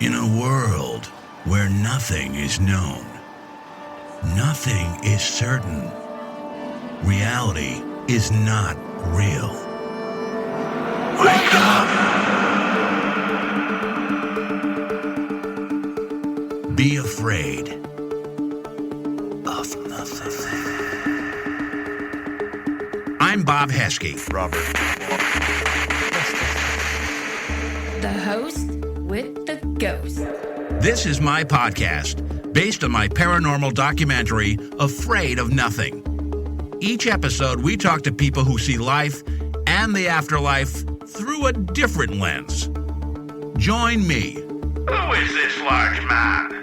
In a world where nothing is known, nothing is certain, reality is not real. Wake up! Be afraid of nothing. I'm Bob Heskey. Robert. The host with the ghost. This is my podcast, based on my paranormal documentary, Afraid of Nothing. Each episode, we talk to people who see life and the afterlife through a different lens. Join me. Who is this large man?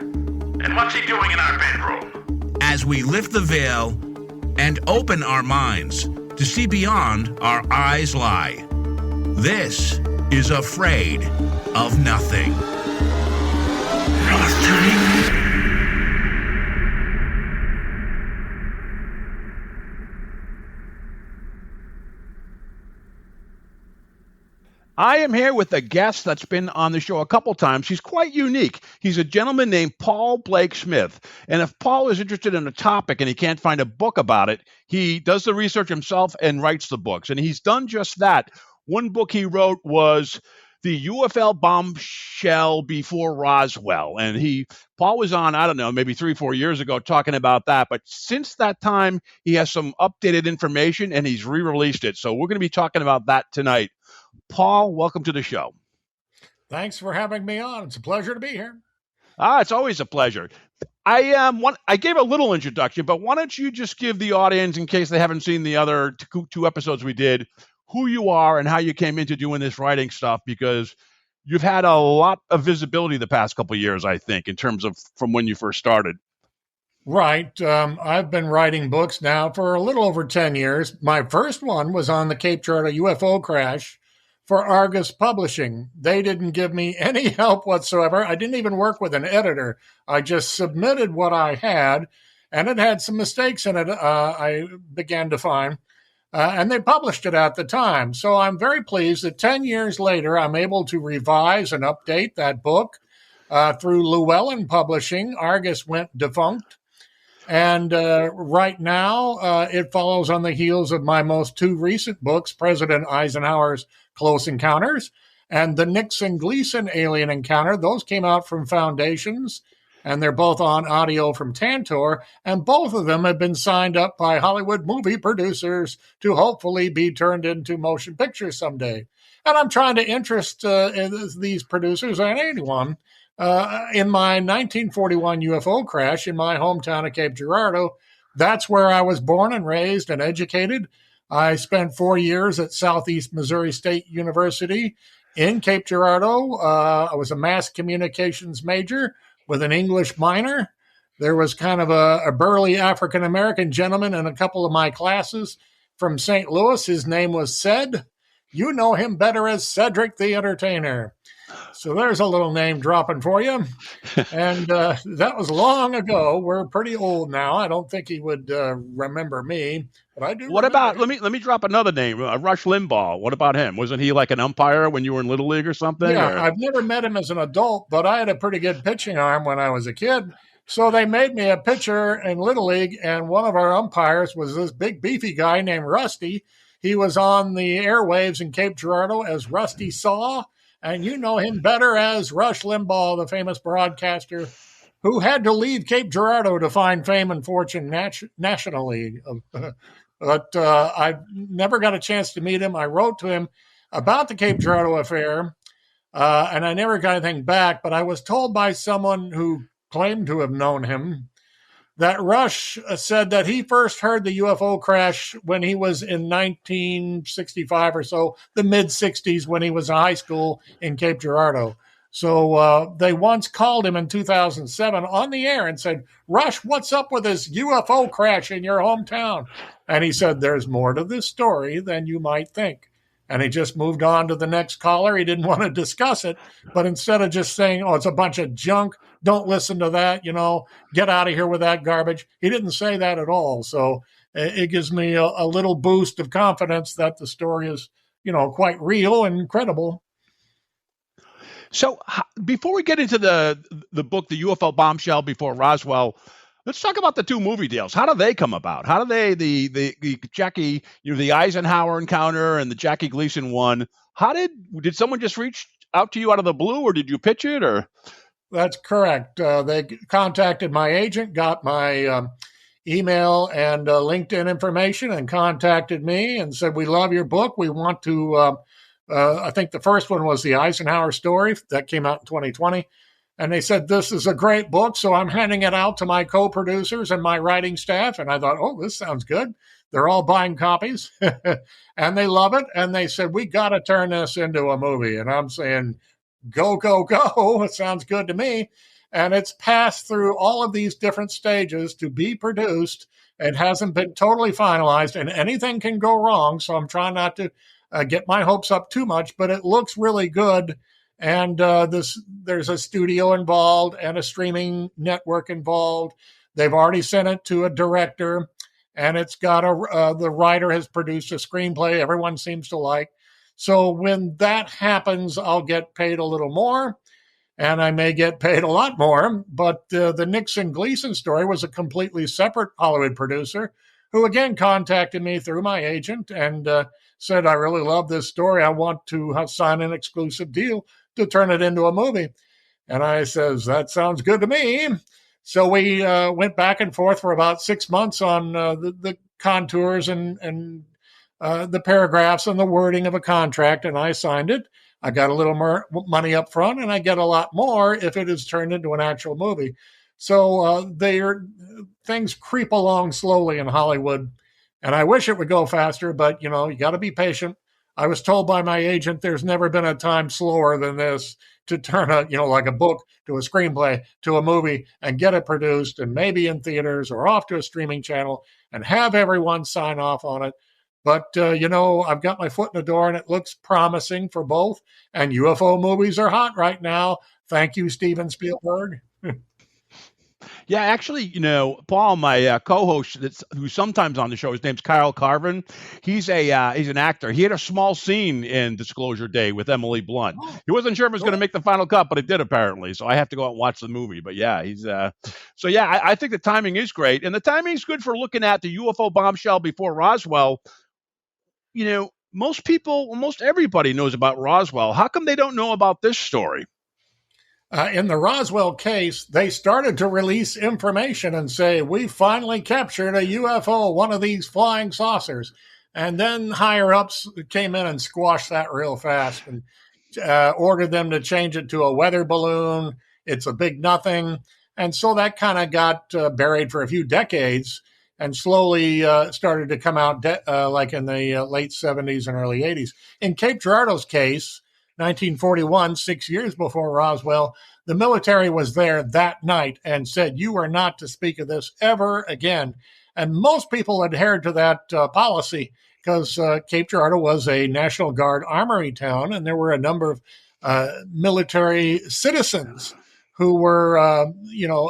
And what's he doing in our bedroom? As we lift the veil and open our minds to see beyond our eyes lie. This is Afraid of Nothing. I am here with a guest that's been on the show a couple times. He's quite unique. He's a gentleman named Paul Blake Smith. And if Paul is interested in a topic and he can't find a book about it, he does the research himself and writes the books. And he's done just that. One book he wrote was the UFO Bombshell Before Roswell. And Paul was on, I don't know, maybe 3 or 4 years ago talking about that. But since that time, he has some updated information and he's re-released it. So we're going to be talking about that tonight. Paul, welcome to the show. Thanks for having me on. It's a pleasure to be here. It's always a pleasure. I gave a little introduction, but why don't you just give the audience, in case they haven't seen the other two episodes we did, who you are and how you came into doing this writing stuff, because you've had a lot of visibility the past couple of years, I think, in terms of from when you first started. Right. I've been writing books now for a little over 10 years. My first one was on the Cape Girardeau UFO crash for Argus Publishing. They didn't give me any help whatsoever. I didn't even work with an editor. I just submitted what I had, and it had some mistakes in it I began to find. And they published it at the time. So I'm very pleased that 10 years later, I'm able to revise and update that book through Llewellyn Publishing. Argus went defunct. And right now, it follows on the heels of my most two recent books, President Eisenhower's Close Encounters and the Nixon-Gleason Alien Encounter. Those came out from Foundations, and they're both on audio from Tantor, and both of them have been signed up by Hollywood movie producers to hopefully be turned into motion pictures someday. And I'm trying to interest these producers and anyone in my 1941 UFO crash in my hometown of Cape Girardeau. That's where I was born and raised and educated. I spent 4 years at Southeast Missouri State University in Cape Girardeau. I was a mass communications major with an English minor. There was kind of a burly African-American gentleman in a couple of my classes from St. Louis. His name was Ced. You know him better as Cedric the Entertainer. So there's a little name dropping for you. And that was long ago. We're pretty old now. I don't think he would remember me, but I do. What about, let me drop another name, Rush Limbaugh. What about him? Wasn't he like an umpire when you were in Little League or something? Yeah, or? I've never met him as an adult, but I had a pretty good pitching arm when I was a kid. So they made me a pitcher in Little League, and one of our umpires was this big beefy guy named Rusty. He was on the airwaves in Cape Girardeau as Rusty Saw. And you know him better as Rush Limbaugh, the famous broadcaster who had to leave Cape Girardeau to find fame and fortune nationally. But I never got a chance to meet him. I wrote to him about the Cape Girardeau affair, and I never got anything back. But I was told by someone who claimed to have known him that Rush said that he first heard the UFO crash when he was in 1965 or so, the mid-60s, when he was in high school in Cape Girardeau. So they once called him in 2007 on the air and said, Rush, what's up with this UFO crash in your hometown? And he said, there's more to this story than you might think. And he just moved on to the next caller. He didn't want to discuss it. But instead of just saying, oh, it's a bunch of junk, don't listen to that, get out of here with that garbage, he didn't say that at all. So it gives me a little boost of confidence that the story is, quite real and credible. So before we get into the book, the UFO Bombshell Before Roswell, let's talk about the two movie deals. How do they come about? How do they the Jackie, the Eisenhower encounter and the Jackie Gleason one? How did someone just reach out to you out of the blue, or did you pitch it, or? That's correct. They contacted my agent, got my email and LinkedIn information, and contacted me and said, "We love your book. We want to." I think the first one was the Eisenhower story that came out in 2020. And they said, "This is a great book, so I'm handing it out to my co-producers and my writing staff." And I thought, oh, this sounds good. They're all buying copies and they love it. And they said, "We got to turn this into a movie." And I'm saying, go, go, go. It sounds good to me. And it's passed through all of these different stages to be produced. It hasn't been totally finalized, and anything can go wrong. So I'm trying not to get my hopes up too much, but it looks really good. And there's a studio involved and a streaming network involved. They've already sent it to a director, and it's got the writer has produced a screenplay everyone seems to like. So when that happens, I'll get paid a little more, and I may get paid a lot more. But the Nixon-Gleason story was a completely separate Hollywood producer who, again, contacted me through my agent and said, "I really love this story. I want to sign an exclusive deal to turn it into a movie." And I says, "That sounds good to me." So we went back and forth for about 6 months on the contours and the paragraphs and the wording of a contract, and I signed it. I got a little more money up front, and I get a lot more if it is turned into an actual movie. So things creep along slowly in Hollywood, and I wish it would go faster, but, you got to be patient. I was told by my agent there's never been a time slower than this to turn like a book to a screenplay to a movie and get it produced and maybe in theaters or off to a streaming channel and have everyone sign off on it. But, I've got my foot in the door and it looks promising for both. And UFO movies are hot right now. Thank you, Steven Spielberg. Yeah, actually, Paul, my co-host, who's sometimes on the show, his name's Kyle Carvin. He's an actor. He had a small scene in Disclosure Day with Emily Blunt. He wasn't sure if it was going to make the final cut, but it did apparently. So I have to go out and watch the movie. But yeah, I think the timing is great, and the timing is good for looking at the UFO Bombshell Before Roswell. Most everybody knows about Roswell. How come they don't know about this story? In the Roswell case, they started to release information and say, "We finally captured a UFO, one of these flying saucers." And then higher-ups came in and squashed that real fast and ordered them to change it to a weather balloon. It's a big nothing. And so that kind of got buried for a few decades and slowly started to come out like in the late 70s and early 80s. In Cape Girardeau's case, 1941, 6 years before Roswell, the military was there that night and said, "You are not to speak of this ever again." And most people adhered to that policy because Cape Girardeau was a National Guard armory town, and there were a number of military citizens who were,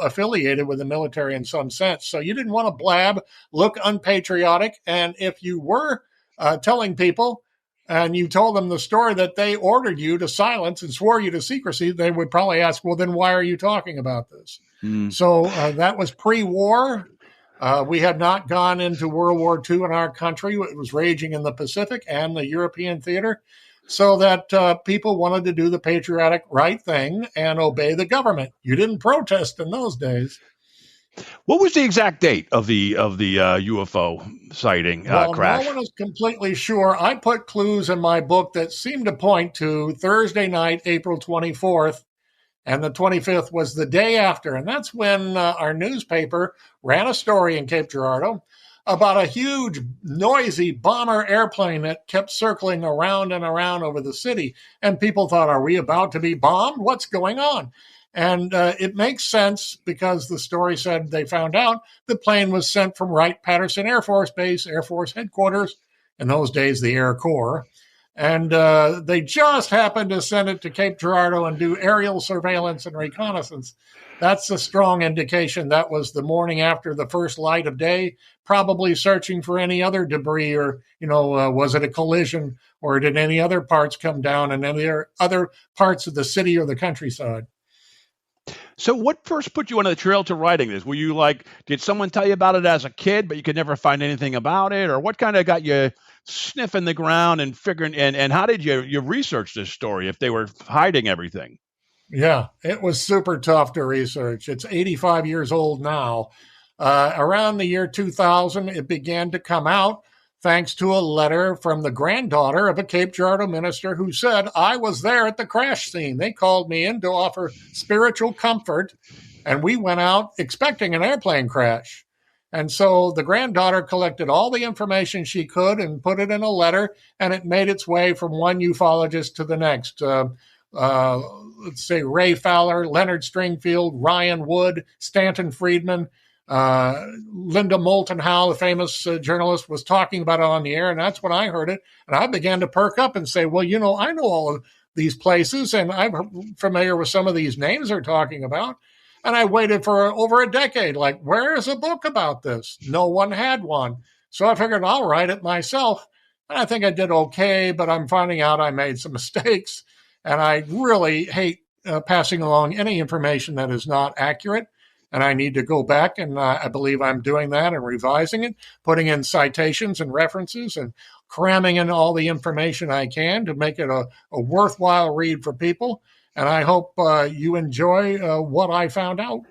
affiliated with the military in some sense. So you didn't want to blab, look unpatriotic. And if you were telling people, and you told them the story that they ordered you to silence and swore you to secrecy, they would probably ask, "Well, then why are you talking about this?" So that was pre-war. We had not gone into World War II in our country. It was raging in the Pacific and the European theater, so that people wanted to do the patriotic right thing and obey the government. You didn't protest in those days. What was the exact date of the UFO sighting crash? No one is completely sure. I put clues in my book that seemed to point to Thursday night, April 24th, and the 25th was the day after. And that's when our newspaper ran a story in Cape Girardeau about a huge, noisy bomber airplane that kept circling around and around over the city. And people thought, "Are we about to be bombed? What's going on?" And it makes sense because the story said they found out the plane was sent from Wright-Patterson Air Force Base, Air Force Headquarters, in those days the Air Corps, And they just happened to send it to Cape Girardeau and do aerial surveillance and reconnaissance. That's a strong indication that was the morning after the first light of day, probably searching for any other debris or, was it a collision or did any other parts come down in any other parts of the city or the countryside? So what first put you on the trail to writing this? Were you like, did someone tell you about it as a kid, but you could never find anything about it? Or what kind of got you sniffing the ground and figuring, and how did you research this story if they were hiding everything? Yeah, it was super tough to research. It's 85 years old now. Around the year 2000, it began to come out thanks to a letter from the granddaughter of a Cape Girardeau minister who said, I was there at the crash scene. They called me in to offer spiritual comfort, and we went out expecting an airplane crash. And so the granddaughter collected all the information she could and put it in a letter, and it made its way from one ufologist to the next. Let's say Ray Fowler, Leonard Stringfield, Ryan Wood, Stanton Friedman, Linda Moulton Howe, the famous journalist, was talking about it on the air, and that's when I heard it. And I began to perk up and say, well, I know all of these places, and I'm familiar with some of these names they're talking about. And I waited for over a decade, like, where is a book about this? No one had one. So I figured I'll write it myself. And I think I did okay, but I'm finding out I made some mistakes. And I really hate passing along any information that is not accurate. And I need to go back, and I believe I'm doing that and revising it, putting in citations and references and cramming in all the information I can to make it a worthwhile read for people. And I hope you enjoy what I found out.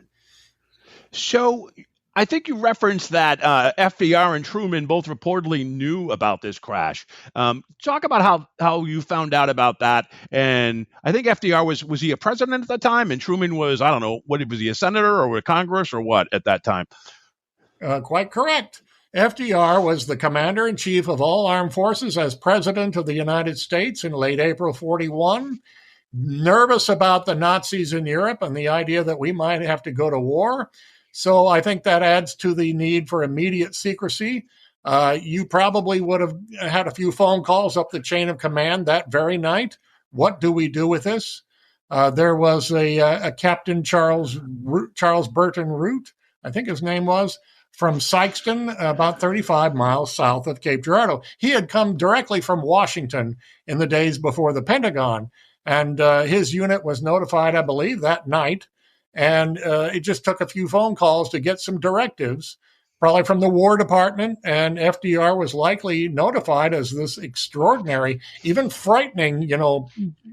So I think you referenced that FDR and Truman both reportedly knew about this crash. Talk about how you found out about that. And I think FDR was he a president at the time? And Truman was, I don't know, was he a senator or a Congress or what at that time? Quite correct. FDR was the commander-in-chief of all armed forces as president of the United States in late April 41. Nervous about the Nazis in Europe and the idea that we might have to go to war. So I think that adds to the need for immediate secrecy. You probably would have had a few phone calls up the chain of command that very night. What do we do with this? There was a Captain Charles Burton Root, I think his name was, from Sykeston, about 35 miles south of Cape Girardeau. He had come directly from Washington in the days before the Pentagon. And his unit was notified, I believe, that night. And it just took a few phone calls to get some directives, probably from the War Department. And FDR was likely notified as this extraordinary, even frightening,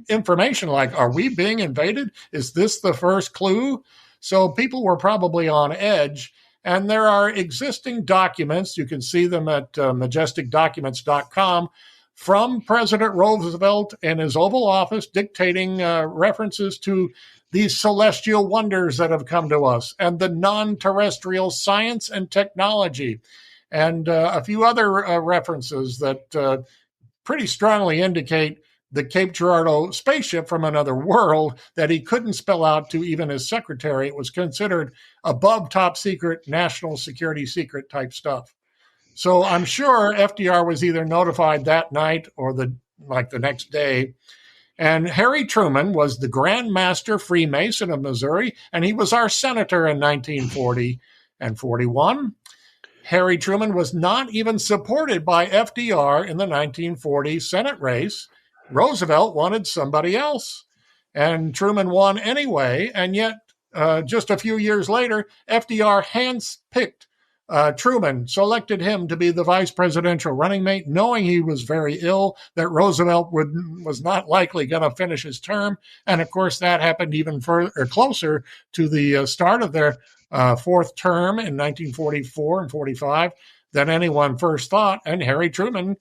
information like, are we being invaded? Is this the first clue? So people were probably on edge. And there are existing documents. You can see them at majesticdocuments.com. From President Roosevelt in his Oval Office, dictating references to these celestial wonders that have come to us and the non-terrestrial science and technology, and a few other references that pretty strongly indicate the Cape Girardeau spaceship from another world that he couldn't spell out to even his secretary. It was considered above top secret, national security secret type stuff. So I'm sure FDR was either notified that night or the next day. And Harry Truman was the Grand Master Freemason of Missouri, and he was our senator in 1940 and 41. Harry Truman was not even supported by FDR in the 1940 Senate race. Roosevelt wanted somebody else, and Truman won anyway. And yet, just a few years later, FDR handpicked Truman, selected him to be the vice presidential running mate, knowing he was very ill, that Roosevelt was not likely going to finish his term. And of course, that happened even further, closer to the start of their fourth term in 1944 and 45 than anyone first thought. And Harry Truman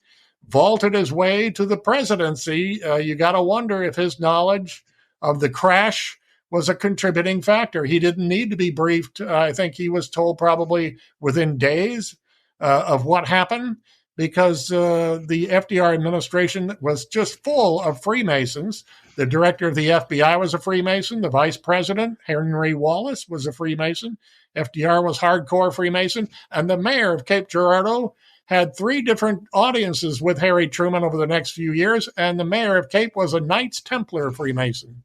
vaulted his way to the presidency. You got to wonder if his knowledge of the crash was a contributing factor. He didn't need to be briefed. I think he was told probably within days of what happened, because the FDR administration was just full of Freemasons. The director of the FBI was a Freemason. The vice president, Henry Wallace, was a Freemason. FDR was hardcore Freemason. And the mayor of Cape Girardeau had 3 different audiences with Harry Truman over the next few years, and the mayor of Cape was a Knights Templar Freemason.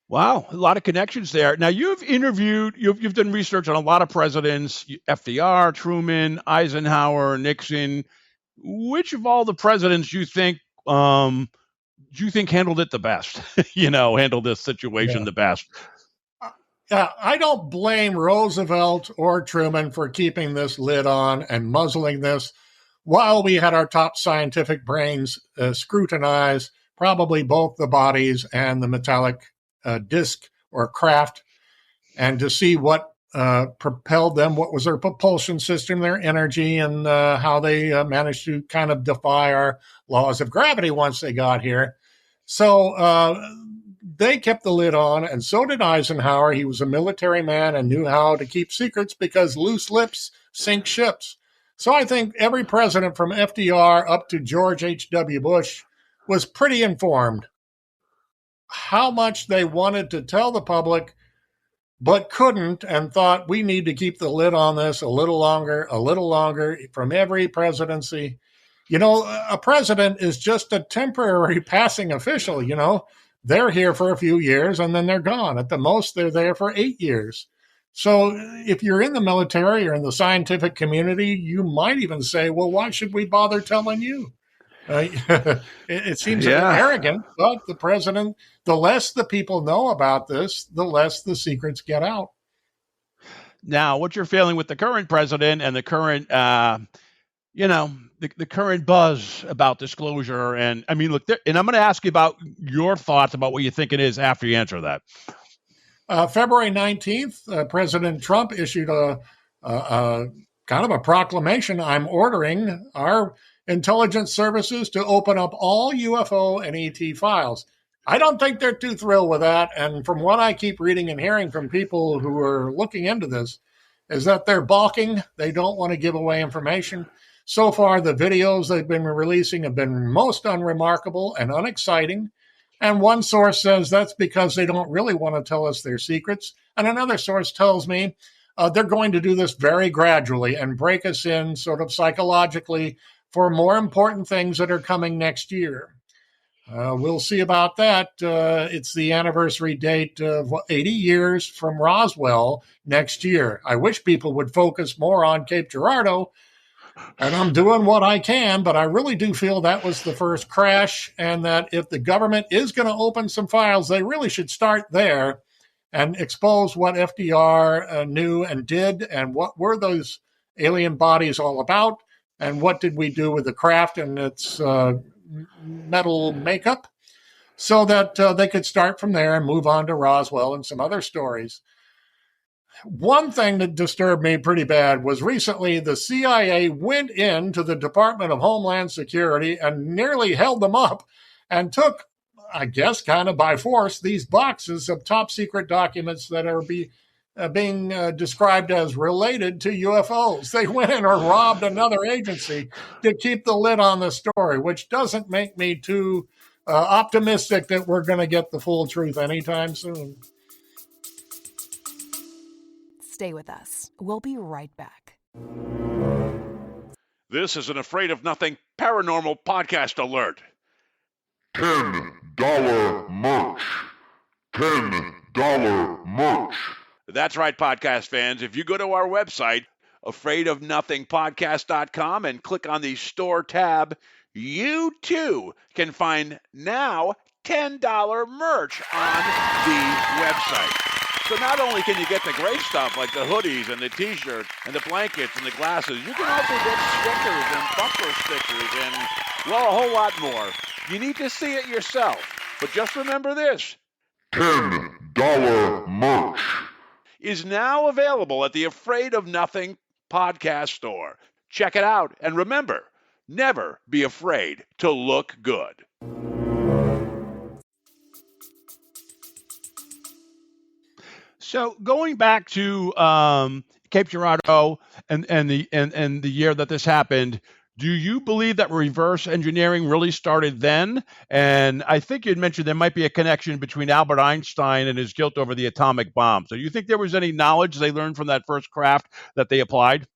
Wow, a lot of connections there. Now you've done research on a lot of presidents: FDR, Truman, Eisenhower, Nixon. Which of all the presidents do you think handled it the best? Handled this situation the best? I don't blame Roosevelt or Truman for keeping this lid on and muzzling this while we had our top scientific brains scrutinize probably both the bodies and the metallic disc or craft, and to see what propelled them, what was their propulsion system, their energy, and how they managed to kind of defy our laws of gravity once they got here. So they kept the lid on, and so did Eisenhower. He was a military man and knew how to keep secrets because loose lips sink ships. So I think every president from FDR up to George H.W. Bush was pretty informed how much they wanted to tell the public but couldn't, and thought we need to keep the lid on this a little longer from every presidency. A president is just a temporary passing official, They're here for a few years and then they're gone. At the most, they're there for 8 years. So if you're in the military or in the scientific community, you might even say, well, why should we bother telling you? It seems arrogant, but the president, the less the people know about this, the less the secrets get out. Now, what you're feeling with the current president and the current, the current buzz about disclosure, and I mean, look, and I'm going to ask you about your thoughts about what you think it is after you answer that. February 19th, President Trump issued a kind of a proclamation. I'm ordering our intelligence services to open up all UFO and ET files. I don't think they're too thrilled with that. And from what I keep reading and hearing from people who are looking into this, is that they're balking. They don't want to give away information. So far, the videos they've been releasing have been most unremarkable and unexciting. And one source says that's because they don't really want to tell us their secrets. And another source tells me they're going to do this very gradually and break us in sort of psychologically for more important things that are coming next year. We'll see about that. It's the anniversary date of 80 years from Roswell next year. I wish people would focus more on Cape Girardeau, and I'm doing what I can, but I really do feel that was the first crash, and that if the government is going to open some files, they really should start there and expose what FDR knew and did, and what were those alien bodies all about, and what did we do with the craft and its metal makeup, so that they could start from there and move on to Roswell and some other stories. One thing that disturbed me pretty bad was recently the CIA went into the Department of Homeland Security and nearly held them up and took, I guess, kind of by force, these boxes of top secret documents that are being described as related to UFOs. They went in or robbed another agency to keep the lid on the story, which doesn't make me too optimistic that we're going to get the full truth anytime soon. Stay with us. We'll be right back. This is an Afraid of Nothing paranormal podcast alert. $10 merch. $10 merch. That's right, podcast fans. If you go to our website, afraidofnothingpodcast.com, and click on the store tab, you too can find now $10 merch on the website. So not only can you get the great stuff like the hoodies and the t-shirts and the blankets and the glasses, you can also get stickers and bumper stickers and, well, a whole lot more. You need to see it yourself. But just remember this. $10 merch is now available at the Afraid of Nothing podcast store. Check it out. And remember, never be afraid to look good. So going back to Cape Girardeau and the year that this happened, do you believe that reverse engineering really started then? And I think you'd mentioned there might be a connection between Albert Einstein and his guilt over the atomic bomb. So do you think there was any knowledge they learned from that first craft that they applied?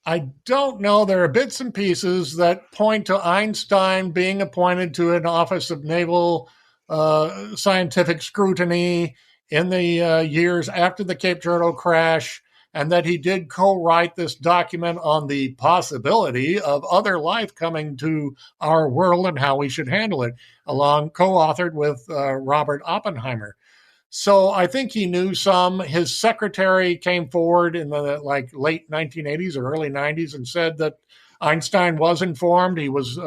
I don't know. There are bits and pieces that point to Einstein being appointed to an office of naval scientific scrutiny in the years after the Cape Girardeau crash, and that he did co-write this document on the possibility of other life coming to our world and how we should handle it, co-authored with Robert Oppenheimer. So I think he knew some. His secretary came forward in the late 1980s or early 90s and said that Einstein was informed. He was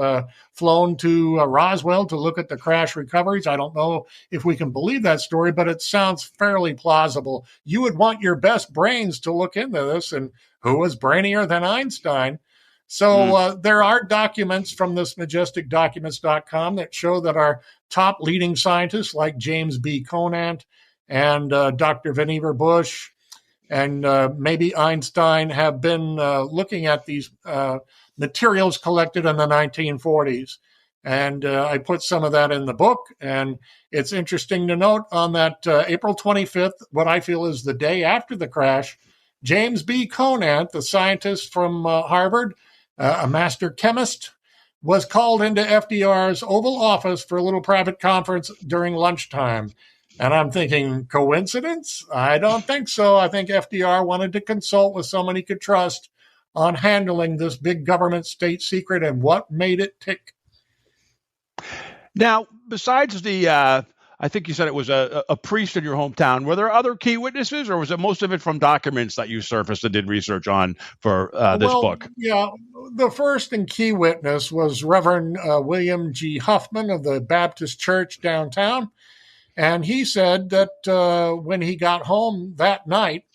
flown to Roswell to look at the crash recoveries. I don't know if we can believe that story, but it sounds fairly plausible. You would want your best brains to look into this, and who was brainier than Einstein? So there are documents from this majesticdocuments.com that show that our top leading scientists like James B. Conant and Dr. Vannevar Bush and maybe Einstein have been looking at these materials collected in the 1940s. And I put some of that in the book. And it's interesting to note on that April 25th, what I feel is the day after the crash, James B. Conant, the scientist from Harvard, a master chemist, was called into FDR's Oval Office for a little private conference during lunchtime. And I'm thinking, coincidence? I don't think so. I think FDR wanted to consult with someone he could trust on handling this big government state secret and what made it tick. Now, besides the, I think you said it was a priest in your hometown, were there other key witnesses, or was it most of it from documents that you surfaced and did research on for this book? Yeah, the first and key witness was Reverend William G. Huffman of the Baptist Church downtown. And he said that when he got home that night,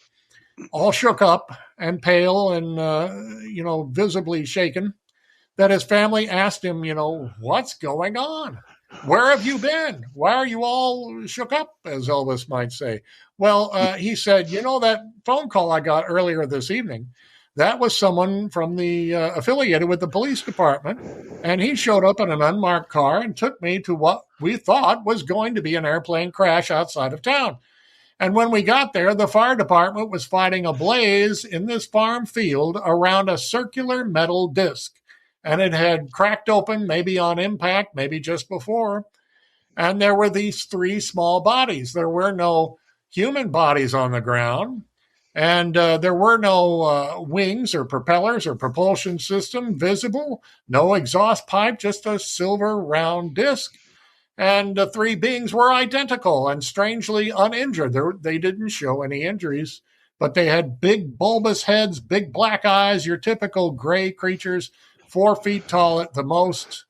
all shook up and pale and, visibly shaken, that his family asked him, what's going on? Where have you been? Why are you all shook up, as Elvis might say? Well, he said, that phone call I got earlier this evening, that was someone from the affiliated with the police department, and he showed up in an unmarked car and took me to what we thought was going to be an airplane crash outside of town. And when we got there, the fire department was fighting a blaze in this farm field around a circular metal disc, and it had cracked open, maybe on impact, maybe just before, and there were these three small bodies. There were no human bodies on the ground. And there were no wings or propellers or propulsion system visible, no exhaust pipe, just a silver round disc. And the three beings were identical and strangely uninjured. They didn't show any injuries, but they had big bulbous heads, big black eyes, your typical gray creatures, 4 feet tall at the most.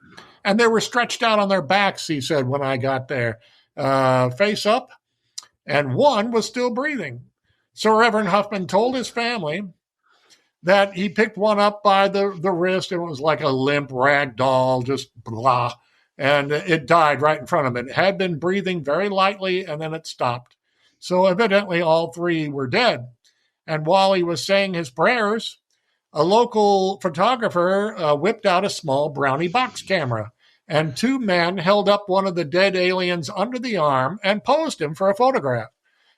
And they were stretched out on their backs, he said, when I got there, face up. And one was still breathing. So Reverend Huffman told his family that he picked one up by the wrist, and it was like a limp rag doll, just blah, and it died right in front of him. It had been breathing very lightly, and then it stopped. So evidently all three were dead. And while he was saying his prayers, a local photographer whipped out a small brownie box camera, and two men held up one of the dead aliens under the arm and posed him for a photograph.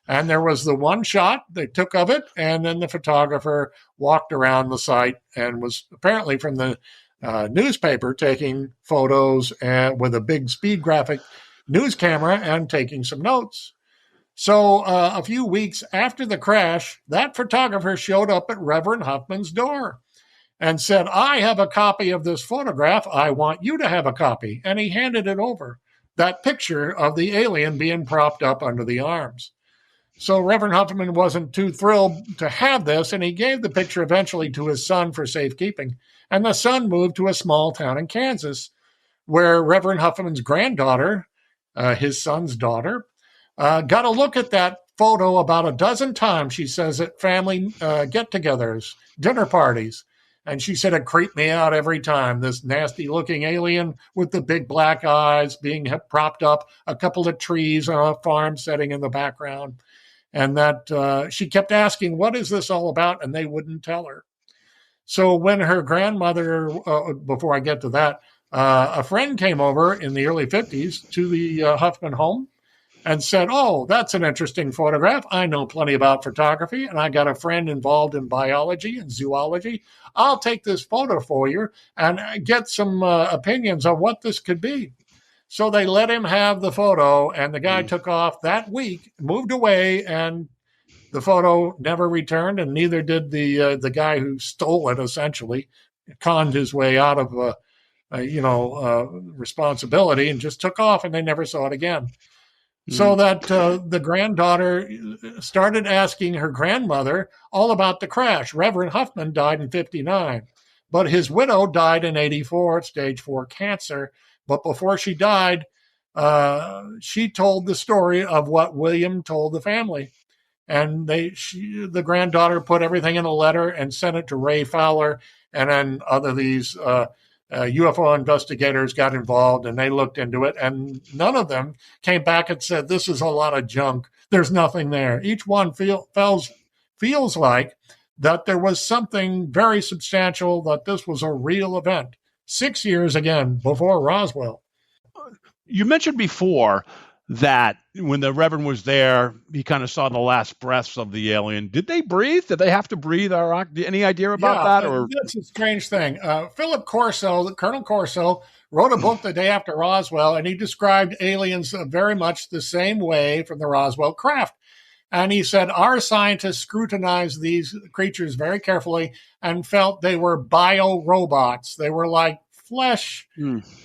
And there was the one shot they took of it, and then the photographer walked around the site and was apparently from the newspaper taking photos with a big speed graphic news camera and taking some notes. So a few weeks after the crash, that photographer showed up at Reverend Huffman's door and said, I have a copy of this photograph. I want you to have a copy. And he handed it over, that picture of the alien being propped up under the arms. So Reverend Huffman wasn't too thrilled to have this, and he gave the picture eventually to his son for safekeeping. And the son moved to a small town in Kansas where Reverend Huffman's granddaughter, his son's daughter, got a look at that photo about a dozen times, she says, at family get-togethers, dinner parties. And she said it creeped me out every time, this nasty-looking alien with the big black eyes being propped up, a couple of trees on a farm setting in the background. And that she kept asking, what is this all about? And they wouldn't tell her. So when her grandmother, before I get to that, a friend came over in the early 50s to the Huffman home and said, "Oh, that's an interesting photograph. I know plenty about photography, and I got a friend involved in biology and zoology. I'll take this photo for you and get some opinions on what this could be." So they let him have the photo, and the guy took off that week, moved away, and the photo never returned, and neither did the guy who stole it, essentially, conned his way out of responsibility and just took off, and they never saw it again. So that the granddaughter started asking her grandmother all about the crash. Reverend Huffman died in 1959, but his widow died in 1984, stage 4 cancer. But before she died, she told the story of what William told the family. And the granddaughter put everything in a letter and sent it to Ray Fowler, and then these UFO investigators got involved, and they looked into it, and none of them came back and said, "This is a lot of junk. There's nothing there." Each one feels like that there was something very substantial, that this was a real event. 6 years, again, before Roswell. You mentioned before that when the Reverend was there, he kind of saw the last breaths of the alien. Did they breathe? Did they have to breathe? Any idea about that? Or that's a strange thing. Philip Corso, Colonel Corso, wrote a book the day after Roswell, and he described aliens very much the same way from the Roswell craft. And he said, our scientists scrutinized these creatures very carefully and felt they were bio-robots. They were like flesh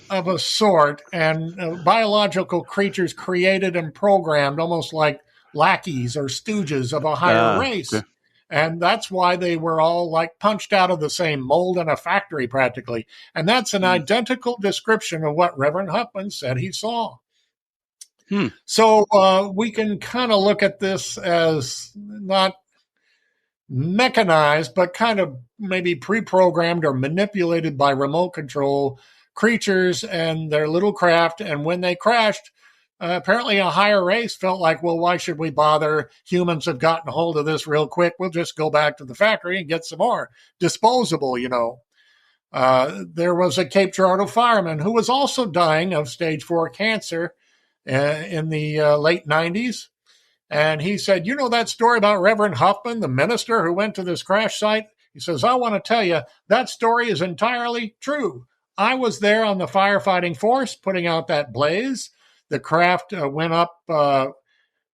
of a sort, and biological creatures created and programmed almost like lackeys or stooges of a higher race. Okay. And that's why they were all like punched out of the same mold in a factory practically. And that's an identical description of what Reverend Huffman said he saw. So we can kind of look at this as not mechanized, but kind of maybe pre-programmed or manipulated by remote control creatures and their little craft. And when they crashed, apparently a higher race felt like, well, why should we bother? Humans have gotten hold of this real quick. We'll just go back to the factory and get some more. Disposable, There was a Cape Girardeau fireman who was also dying of stage 4 cancer in the late 90s. And he said, you know that story about Reverend Huffman, the minister who went to this crash site? He says, I want to tell you, that story is entirely true. I was there on the firefighting force putting out that blaze. The craft went up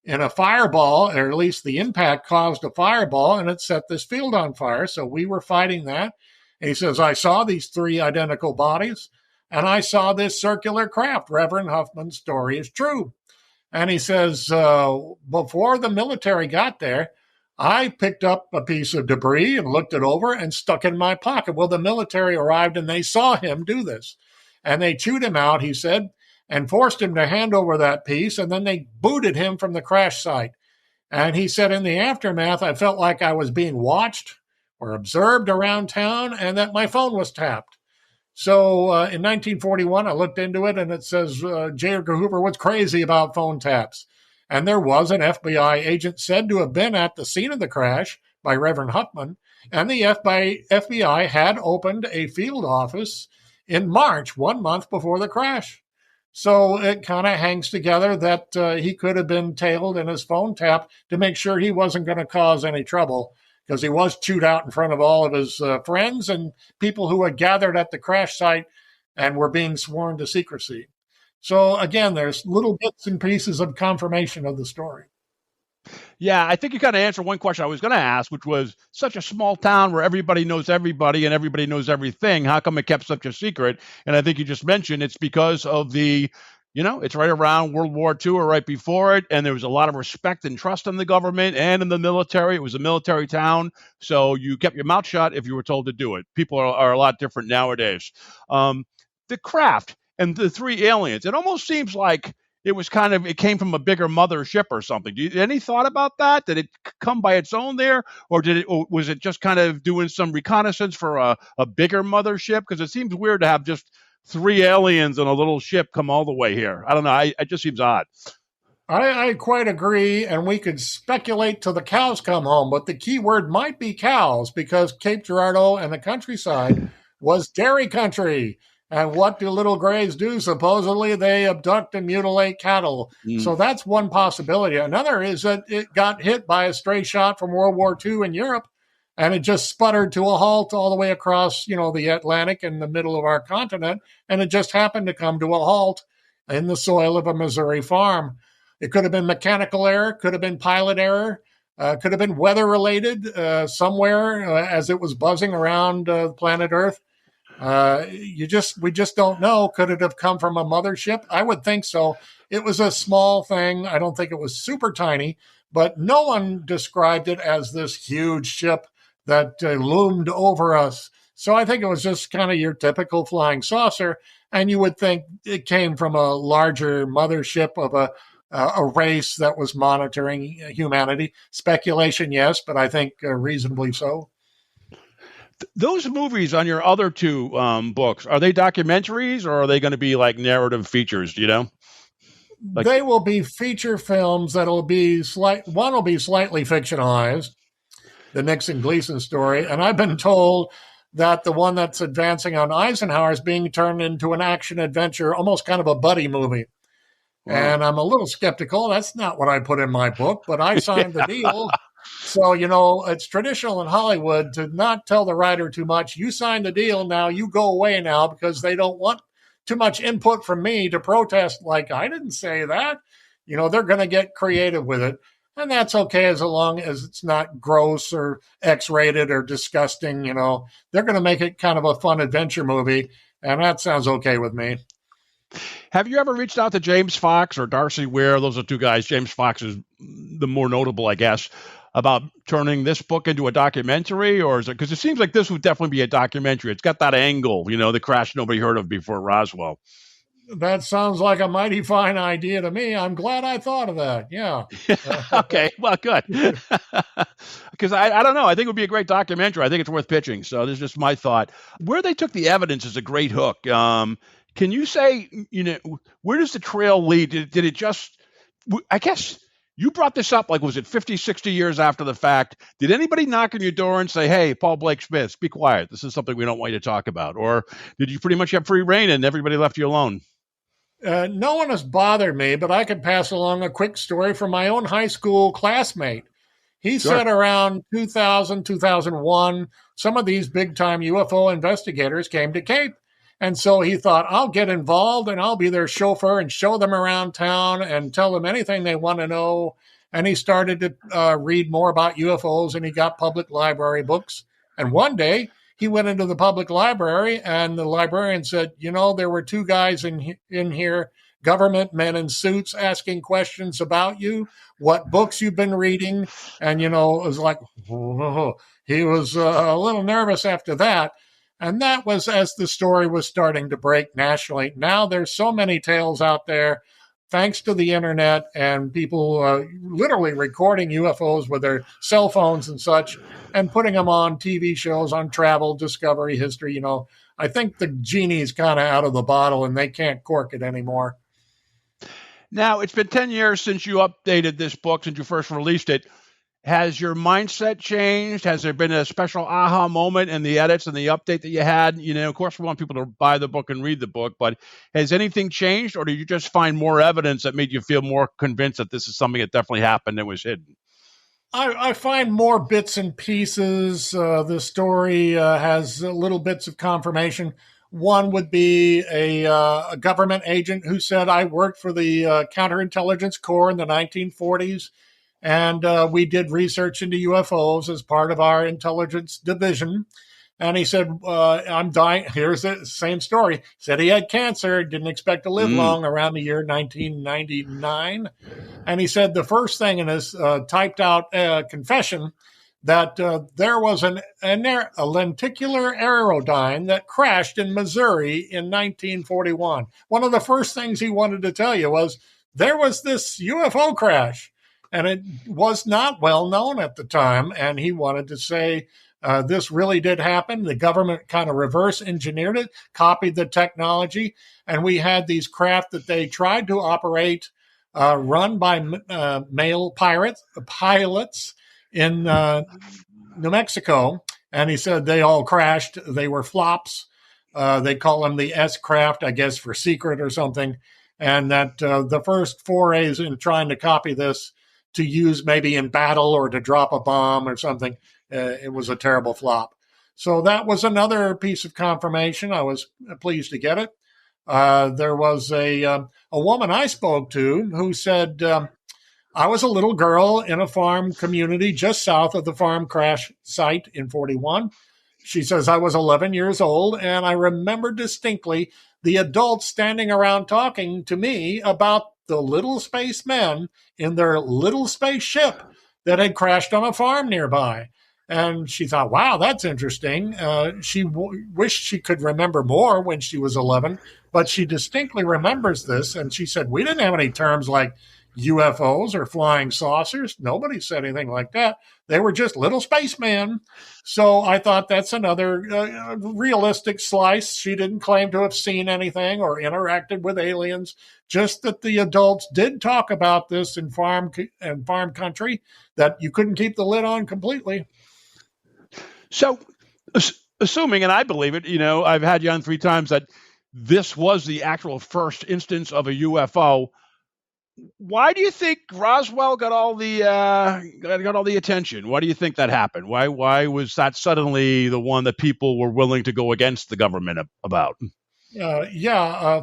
in a fireball, or at least the impact caused a fireball, and it set this field on fire. So we were fighting that. And he says, I saw these 3 identical bodies, and I saw this circular craft. Reverend Huffman's story is true. And he says, before the military got there, I picked up a piece of debris and looked it over and stuck it in my pocket. Well, the military arrived and they saw him do this. And they chewed him out, he said, and forced him to hand over that piece. And then they booted him from the crash site. And he said, in the aftermath, I felt like I was being watched or observed around town and that my phone was tapped. So in 1941, I looked into it, and it says J. Edgar Hoover was crazy about phone taps. And there was an FBI agent said to have been at the scene of the crash by Reverend Huffman, and the FBI had opened a field office in March, 1 month before the crash. So it kind of hangs together that he could have been tailed and his phone tapped to make sure he wasn't going to cause any trouble, because he was chewed out in front of all of his friends and people who had gathered at the crash site and were being sworn to secrecy. So again, there's little bits and pieces of confirmation of the story. Yeah, I think you kind of answered one question I was going to ask, which was such a small town where everybody knows everybody and everybody knows everything. How come it kept such a secret? And I think you just mentioned it's because of the it's right around World War II or right before it, and there was a lot of respect and trust in the government and in the military. It was a military town, so you kept your mouth shut if you were told to do it. People are a lot different nowadays. The craft and the 3 aliens, it almost seems like it came from a bigger mothership or something. Any thought about that? Did it come by its own there, or was it just kind of doing some reconnaissance for a bigger mothership? Because it seems weird to have just 3 aliens on a little ship come all the way here. I don't know. It just seems odd. I quite agree, and we could speculate till the cows come home, but the key word might be cows, because Cape Girardeau and the countryside was dairy country. And what do little grays do? Supposedly they abduct and mutilate cattle. So that's one possibility. Another is that it got hit by a stray shot from World War II in Europe, and it just sputtered to a halt all the way across, the Atlantic in the middle of our continent, and it just happened to come to a halt in the soil of a Missouri farm. It could have been mechanical error, could have been pilot error, could have been weather-related somewhere as it was buzzing around planet Earth. We just don't know. Could it have come from a mothership? I would think so. It was a small thing. I don't think it was super tiny, but no one described it as this huge ship that loomed over us. So I think it was just kind of your typical flying saucer, and you would think it came from a larger mothership of a race that was monitoring humanity. Speculation, yes, but I think reasonably so. Those movies on your other two books, are they documentaries or are they going to be like narrative features? Do you know? They will be feature films that'll be one will be slightly fictionalized, the Nixon-Gleason story, and I've been told that the one that's advancing on Eisenhower is being turned into an action adventure, almost kind of a buddy movie. Wow. And I'm a little skeptical. That's not what I put in my book, but I signed the deal. So, it's traditional in Hollywood to not tell the writer too much. You signed the deal. Now you go away now because they don't want too much input from me to protest. Like, I didn't say that. They're going to get creative with it. And that's okay as long as it's not gross or X-rated or disgusting. They're going to make it kind of a fun adventure movie. And that sounds okay with me. Have you ever reached out to James Fox or Darcy Ware? Those are two guys. James Fox is the more notable, I guess, about turning this book into a documentary, or is it, because it seems like this would definitely be a documentary. It's got that angle, the crash nobody heard of before Roswell. That sounds like a mighty fine idea to me. I'm glad I thought of that. Yeah. Okay. Well, good. Because I don't know. I think it would be a great documentary. I think it's worth pitching. So this is just my thought. Where they took the evidence is a great hook. Can you say, where does the trail lead? Did it just, I guess you brought this up, like, was it 50, 60 years after the fact? Did anybody knock on your door and say, hey, Paul Blake Smith, be quiet. This is something we don't want you to talk about. Or did you pretty much have free reign and everybody left you alone? No one has bothered me, but I could pass along a quick story from my own high school classmate. He said around 2000, 2001, some of these big-time UFO investigators came to Cape. And so he thought, I'll get involved and I'll be their chauffeur and show them around town and tell them anything they want to know. And he started to read more about UFOs, and he got public library books. And one day he went into the public library and the librarian said, there were two guys in here, government men in suits, asking questions about you, what books you've been reading. And, it was like, whoa. He was a little nervous after that. And that was as the story was starting to break nationally. Now there's so many tales out there, thanks to the internet and people literally recording UFOs with their cell phones and such and putting them on TV shows on travel, discovery, history. I think the genie's kind of out of the bottle and they can't cork it anymore. Now, it's been 10 years since you updated this book, since you first released it. Has your mindset changed? Has there been a special aha moment in the edits and the update that you had? Of course, we want people to buy the book and read the book, but has anything changed, or did you just find more evidence that made you feel more convinced that this is something that definitely happened and was hidden? I find more bits and pieces. The story has little bits of confirmation. One would be a government agent who said, I worked for the Counterintelligence Corps in the 1940s. And we did research into UFOs as part of our intelligence division. And he said, I'm dying. Here's the same story. Said he had cancer, didn't expect to live long, around the year 1999. And he said the first thing in his typed out confession that there was a lenticular aerodyne that crashed in Missouri in 1941. One of the first things he wanted to tell you was there was this UFO crash. And it was not well known at the time. And he wanted to say, this really did happen. The government kind of reverse engineered it, copied the technology. And we had these craft that they tried to operate, run by male pilots in New Mexico. And he said they all crashed. They were flops. They call them the S-craft, I guess, for secret or something. And that the first forays in trying to copy this to use maybe in battle or to drop a bomb or something, it was a terrible flop. So that was another piece of confirmation. I was pleased to get it. There was a woman I spoke to who said, I was a little girl in a farm community just south of the farm crash site in 41. She says, I was 11 years old, and I remember distinctly the adults standing around talking to me about the little spacemen in their little spaceship that had crashed on a farm nearby. And she thought, wow, that's interesting. She wished she could remember more when she was 11, but she distinctly remembers this. And she said, we didn't have any terms like UFOs or flying saucers. Nobody said anything like that. They were just little spacemen. So I thought that's another realistic slice. She didn't claim to have seen anything or interacted with aliens, just that the adults did talk about this in farm country, that you couldn't keep the lid on completely. So, assuming, and I believe it, I've had you on 3 times, that this was the actual first instance of a UFO. Why do you think Roswell got all the attention? Why do you think that happened? Why was that suddenly the one that people were willing to go against the government about?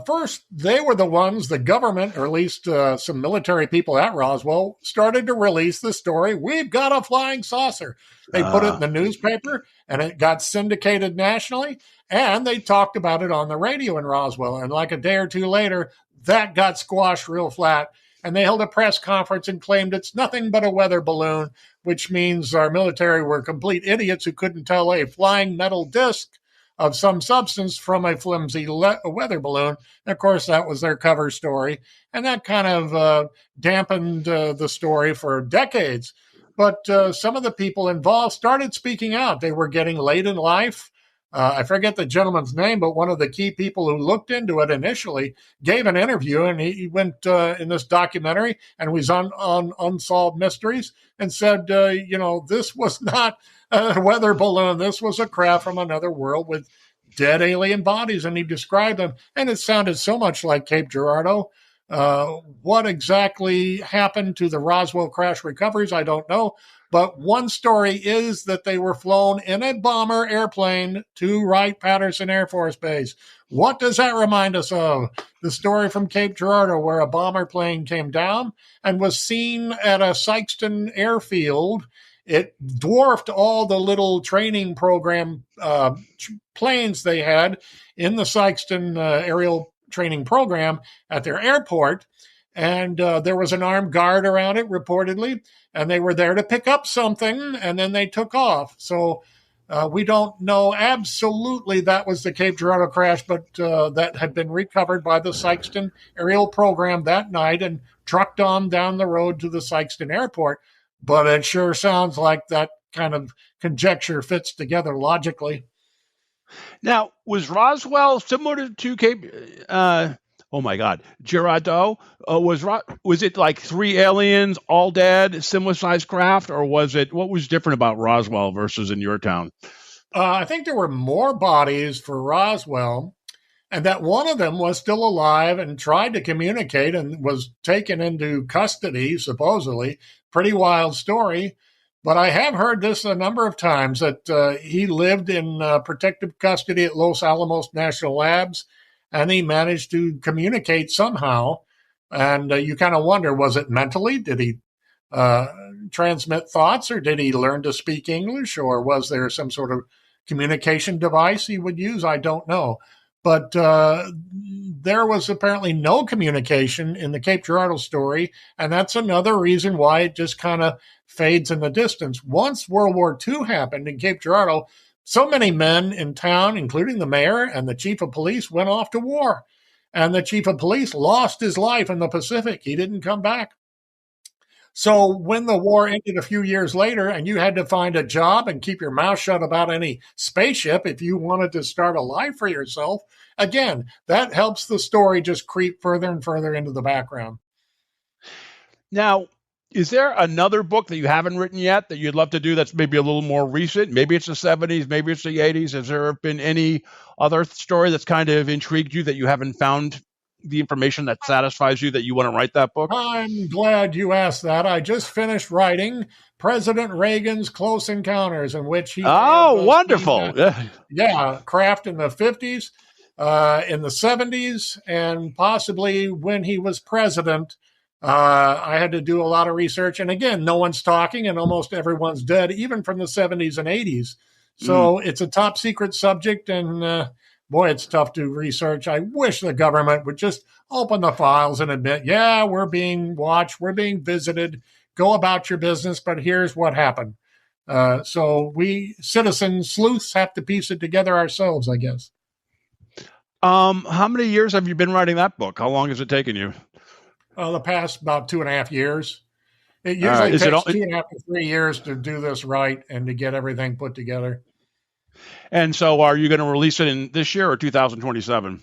First, they were the ones, the government, or at least some military people at Roswell, started to release the story, we've got a flying saucer. They put it in the newspaper, and it got syndicated nationally, and they talked about it on the radio in Roswell. And like a day or two later, that got squashed real flat, and they held a press conference and claimed it's nothing but a weather balloon, which means our military were complete idiots who couldn't tell a flying metal disc of some substance from a flimsy weather balloon. And of course, that was their cover story. And that kind of dampened the story for decades. But some of the people involved started speaking out. They were getting late in life. I forget the gentleman's name, but one of the key people who looked into it initially gave an interview, and he went in this documentary and was on Unsolved Mysteries and said, this was not a weather balloon. This was a craft from another world with dead alien bodies, and he described them, and it sounded so much like Cape Girardeau. What exactly happened to the Roswell crash recoveries, I don't know. But one story is that they were flown in a bomber airplane to Wright-Patterson Air Force Base. What does that remind us of? The story from Cape Girardeau, where a bomber plane came down and was seen at a Sikeston airfield. It dwarfed all the little training program planes they had in the Sikeston aerial training program at their airport. And there was an armed guard around it, reportedly, and they were there to pick up something, and then they took off. So we don't know absolutely that was the Cape Girardeau crash, but that had been recovered by the Sikeston aerial program that night and trucked on down the road to the Sikeston airport. But it sure sounds like that kind of conjecture fits together logically. Now, was Roswell similar to Cape? Girardeau? Was it like 3 aliens, all dead, similar sized craft, or what was different about Roswell versus in your town? I think there were more bodies for Roswell, and that one of them was still alive and tried to communicate and was taken into custody, supposedly. Pretty wild story. But I have heard this a number of times, that he lived in protective custody at Los Alamos National Labs, and he managed to communicate somehow. And you kind of wonder, was it mentally? Did he transmit thoughts, or did he learn to speak English, or was there some sort of communication device he would use? I don't know. But there was apparently no communication in the Cape Girardeau story, and that's another reason why it just kind of fades in the distance. Once World War II happened in Cape Girardeau, so many men in town, including the mayor and the chief of police, went off to war. And the chief of police lost his life in the Pacific. He didn't come back. So when the war ended a few years later and you had to find a job and keep your mouth shut about any spaceship if you wanted to start a life for yourself, again, that helps the story just creep further and further into the background. Now, Is there another book that you haven't written yet that you'd love to do that's maybe a little more recent? Maybe it's the 70s, maybe it's the 80s. Has there been any other story that's kind of intrigued you that you haven't found the information that satisfies you that you want to write that book? I'm glad you asked that. I just finished writing President Reagan's Close Encounters, in which he wonderful. craft in the 50s, in the 70s, and possibly when he was president. I had to do a lot of research. And again, no one's talking and almost everyone's dead, even from the 70s and 80s. So it's a top secret subject. And boy, it's tough to research. I wish the government would just open the files and admit, yeah, we're being watched, we're being visited, go about your business, but here's what happened. So we citizen sleuths have to piece it together ourselves, I guess. How many years have you been writing that book? How long has it taken you? The past about 2.5 years. It usually takes 2.5 to 3 years to do this right and to get everything put together. And so are you going to release it in this year or 2027?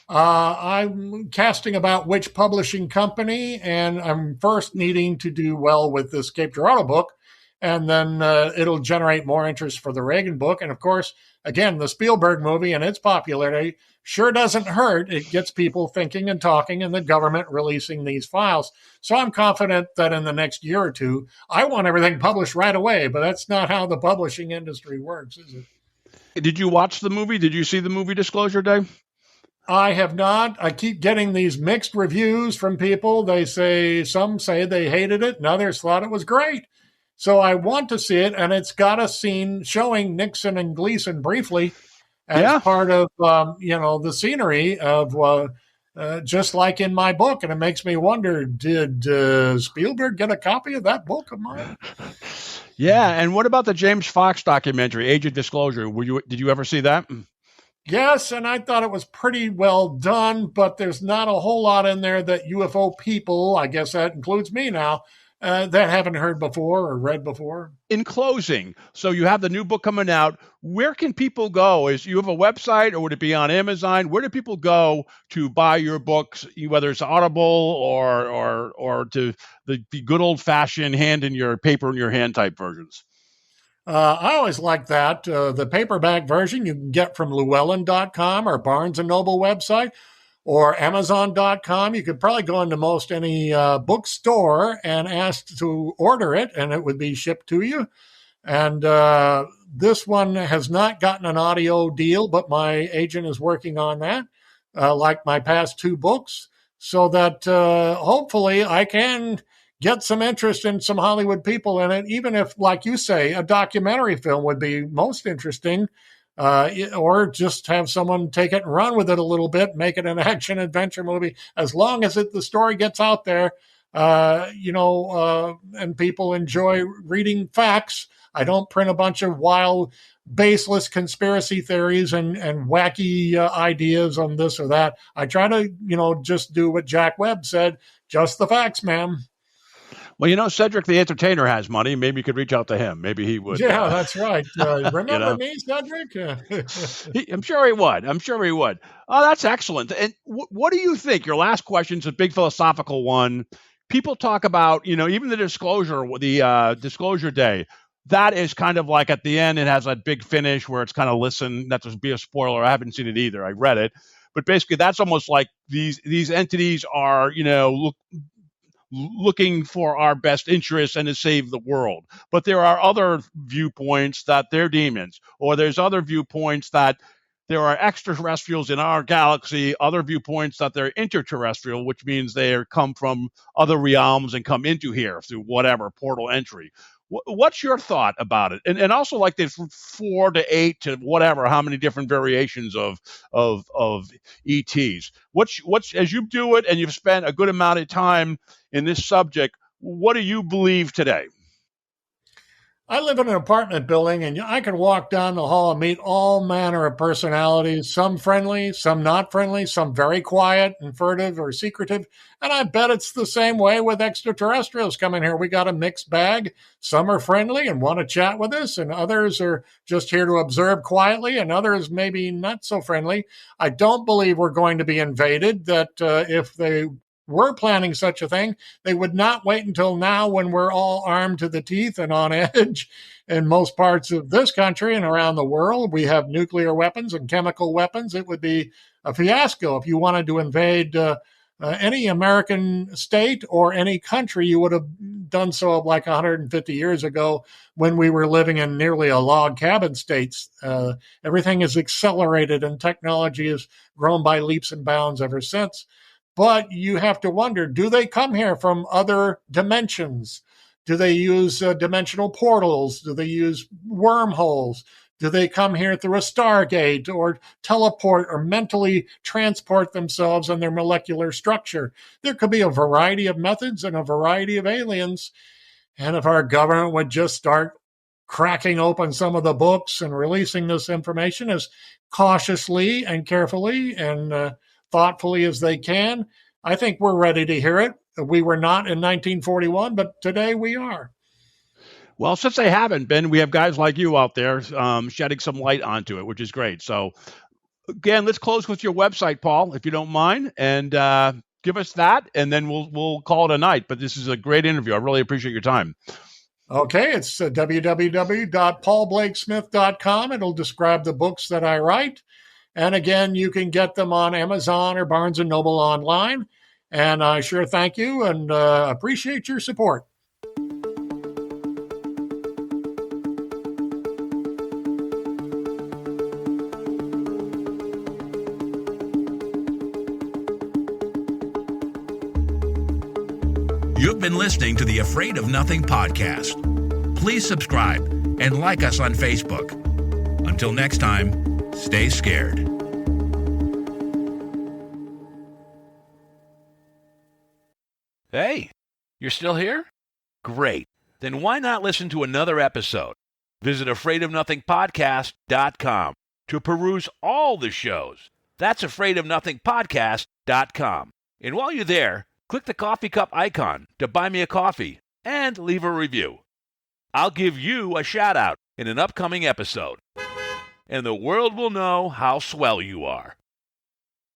I'm casting about which publishing company, and I'm first needing to do well with this Cape Girardeau book, and then it'll generate more interest for the Reagan book. And of course, again, the Spielberg movie and its popularity sure doesn't hurt. It gets people thinking and talking, and the government releasing these files. So I'm confident that in the next year or two, I want everything published right away, but that's not how the publishing industry works, is it? Did you watch the movie? Did you see the movie Disclosure Day? I have not. I keep getting these mixed reviews from people. Some say they hated it and others thought it was great. So I want to see it, and it's got a scene showing Nixon and Gleason briefly as part of, the scenery of just like in my book. And it makes me wonder, did Spielberg get a copy of that book of mine? Yeah. And what about the James Fox documentary, Age of Disclosure? Did you ever see that? Yes, and I thought it was pretty well done, but there's not a whole lot in there that UFO people, I guess that includes me now, that haven't heard before or read before. In closing, so you have the new book coming out. Where can people go? You have a website, or would it be on Amazon? Where do people go to buy your books, whether it's Audible or to the good old fashioned hand in your paper in your hand type versions? I always like that. The paperback version you can get from Llewellyn.com or Barnes & Noble website or Amazon.com. You could probably go into most any bookstore and ask to order it, and it would be shipped to you. And this one has not gotten an audio deal, but my agent is working on that, like my past two books, so that hopefully I can get some interest in some Hollywood people in it, even if, like you say, a documentary film would be most interesting, or just have someone take it and run with it a little bit, make it an action-adventure movie, as long as the story gets out there, and people enjoy reading facts. I don't print a bunch of wild, baseless conspiracy theories and wacky ideas on this or that. I try to, just do what Jack Webb said, just the facts, ma'am. Well, Cedric the Entertainer has money. Maybe you could reach out to him. Maybe he would. Yeah, that's right. Remember me, Cedric? I'm sure he would. Oh, that's excellent. And what do you think? Your last question is a big philosophical one. People talk about, even the Disclosure Day. That is kind of like at the end, it has that big finish where it's kind of listen. Not to be a spoiler. I haven't seen it either. I read it. But basically, that's almost like these entities are, looking for our best interests and to save the world. But there are other viewpoints that they're demons, or there's other viewpoints that there are extraterrestrials in our galaxy, other viewpoints that they're interterrestrial, which means they come from other realms and come into here through whatever portal entry. What's your thought about it? And also like there's 4 to 8 to whatever, how many different variations of ETs. What's as you do it and you've spent a good amount of time in this subject, what do you believe today? I live in an apartment building, and I can walk down the hall and meet all manner of personalities, some friendly, some not friendly, some very quiet and furtive or secretive. And I bet it's the same way with extraterrestrials coming here. We got a mixed bag. Some are friendly and want to chat with us, and others are just here to observe quietly, and others maybe not so friendly. I don't believe we're going to be invaded, that if they were planning such a thing, they would not wait until now when we're all armed to the teeth and on edge. In most parts of this country and around the world, we have nuclear weapons and chemical weapons. It would be a fiasco if you wanted to invade any American state or any country. You would have done so like 150 years ago when we were living in nearly a log cabin states. Everything is accelerated and technology has grown by leaps and bounds ever since. But you have to wonder, do they come here from other dimensions? Do they use dimensional portals? Do they use wormholes? Do they come here through a Stargate or teleport or mentally transport themselves and their molecular structure? There could be a variety of methods and a variety of aliens. And if our government would just start cracking open some of the books and releasing this information as cautiously and carefully and thoughtfully as they can, I think we're ready to hear it. We were not in 1941, but today we are. Well, since they haven't been, we have guys like you out there shedding some light onto it, which is great. So, again, let's close with your website, Paul, if you don't mind, and give us that, and then we'll call it a night. But this is a great interview. I really appreciate your time. Okay, it's www.paulblakesmith.com. It'll describe the books that I write. And again, you can get them on Amazon or Barnes & Noble online. And I sure thank you and appreciate your support. You've been listening to the Afraid of Nothing podcast. Please subscribe and like us on Facebook. Until next time, stay scared. Hey, you're still here? Great. Then why not listen to another episode? Visit afraidofnothingpodcast.com to peruse all the shows. That's afraidofnothingpodcast.com. And while you're there, click the coffee cup icon to buy me a coffee and leave a review. I'll give you a shout out in an upcoming episode, and the world will know how swell you are.